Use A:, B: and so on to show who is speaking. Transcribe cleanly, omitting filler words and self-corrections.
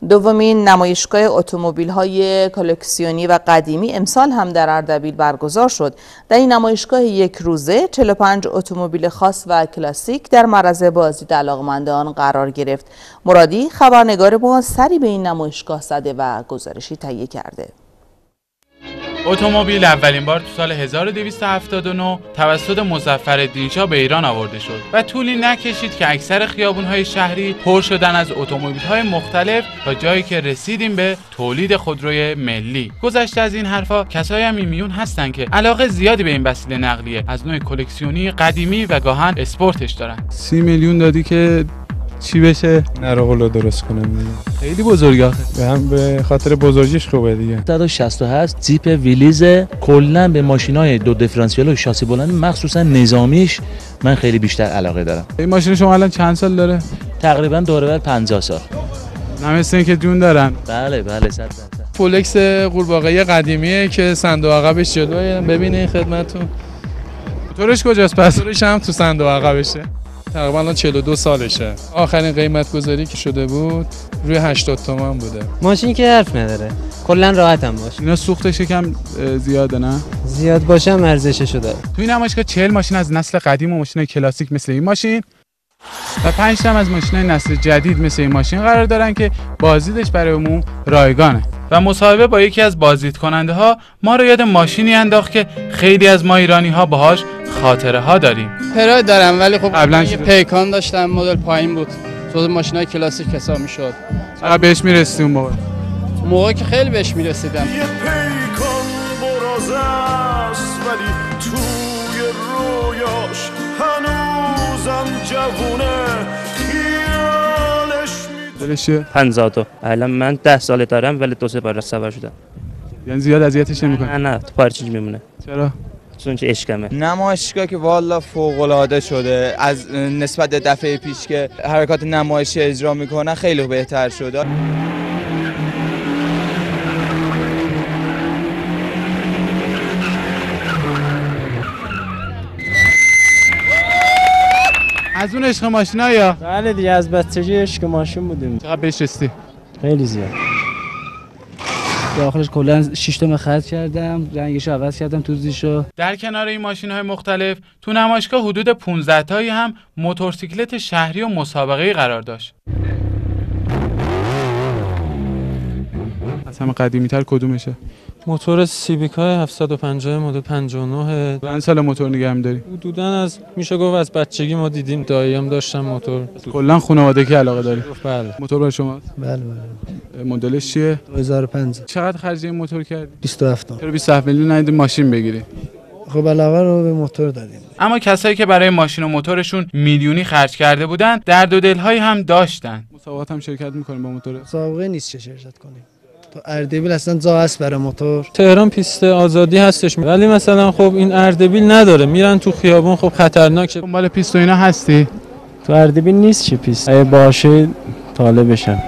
A: دومین نمایشگاه اتومبیل‌های کلکسیونی و قدیمی امسال هم در اردبیل برگزار شد. در این نمایشگاه یک روزه 45 اتومبیل خاص و کلاسیک در معرض بازدید علاقه‌مندان قرار گرفت. مرادی خبرنگار ما سری به این نمایشگاه زده و گزارشی تهیه کرده.
B: اتومبیل اولین بار تو سال 1279 توسط مظفرالدین شاه به ایران آورده شد و طولی نکشید که اکثر خیابون‌های شهری پر شدن از اتومبیل‌های مختلف تا جایی که رسیدیم به تولید خودروی ملی. گذشته از این حرفا کسایی هم میون هستن که علاقه زیادی به این وسیله نقلیه از نوع کلکسیونی، قدیمی و گاهن اسپورتش دارن.
C: 30 میلیون دادی که چی بشه؟ نرغلو درست کنم. خیلی بزرگه. هم به خاطر بزرگیش خوبه دیگه.
D: 167 جیپ ویلیز کلا به ماشینای دو دیفرانسیل و شاسی بلند مخصوصا نظامیش من خیلی بیشتر علاقه دارم.
C: این ماشین شما الان چند سال داره؟
D: تقریبا دوره 50 سال.
C: نمی‌سین که جون دارن.
D: بله 100%.
C: فولکس قورباغه قدیمیه که صندوق عقبش جلوه. ببینید خدمتتون. موتورش کجاست پس؟ موتورش هم تو صندوق عقبشه. تقریبا الان 42 سالشه. آخرین قیمت گذاری که شده بود روی 80 تومن بوده.
E: ماشین که حرف نداره. کلا راحتم باشه.
C: اینا سوختش یکم زیاده نه؟
E: زیاد باشه هم ارزششو داره.
B: تو این نمایشگاه 40 ماشین از نسل قدیم و ماشینای کلاسیک مثل این ماشین و 5 تا از ماشینای نسل جدید مثل این ماشین قرار دارن که بازدیدش برای عموم رایگانه. و مصاحبه با یکی از بازدید کننده ها ما رو یاد ماشینی انداخت که خیلی از ما ایرانی ها باهاش خاطره ها داریم.
F: پراید دارم ولی خب قبلا یه پیکان داشتم مدل پایین بود. تو ماشینای کلاسیک حساب میشد.
C: چقدر بهش میرسید اون
F: موقعی که خیلی بهش میرسیدم.
G: یه پیکان براز است ولی توی رویاش هنوزم جوونه.
C: دلشه
H: 52. الان من 10 ساله دارم ولی 2 بار سوار شدم.
C: یعنی زیاد اذیتش نمی‌کنه؟
H: نه تو پارچیج میمونه.
C: چرا؟
H: چون چه عشقمه.
I: نمایشگاه که والا فوق‌العاده شده از نسبت دفعه پیش که حرکات نمایشی اجرا میکنن خیلی بهتر شده.
C: از اون عشق ماشینا یا؟
E: بله دیگه از بچگی عشق ماشین بودیم.
C: چقدر بهش رسیدی؟
E: خیلی زیاد. داخلش کلا 6 تا خرید کردم، رنگشو عوض کردم، توزیشو.
B: در کنار این ماشین‌های مختلف تو نمایشگاه حدود 15 تایی هم موتورسیکلت شهری و مسابقه‌ای قرار داشت.
C: از همه قدیمی‌تر کدومشه؟
J: موتور سیویکای 750 مدل 59.
C: چند سال موتور نگه داری؟
J: حدوداً از میشه گفت از بچگی ما دیدیم، دایی‌ام داشتن موتور.
C: کلا خانوادگی علاقه داری؟
J: بله.
C: موتور برای شما؟
E: بله.
C: مدلش چیه؟
E: 2005.
C: چقدر خرج این موتور کردی؟
E: 27.
C: چرا 27 میلیون ندید ماشین بگیری؟
E: خب علاوه رو به موتور دادیم.
B: اما کسایی که برای ماشین و موتورشون میلیونی خرج کرده بودن درد و دل‌هایی هم داشتن.
C: مسابقات هم شرکت می‌کنیم با موتور؟
E: مسابقه نیست چه شرکت کنیم. تو اردبیل اصلا جا هست برای موتور.
J: تهران پیست آزادی هستش ولی مثلا خب این اردبیل نداره، میرن تو خیابون خب خطرناکه.
C: دنبال پیست و اینا هستی؟
E: تو اردبیل نیست چه پیست. اگه باشه طالبشم.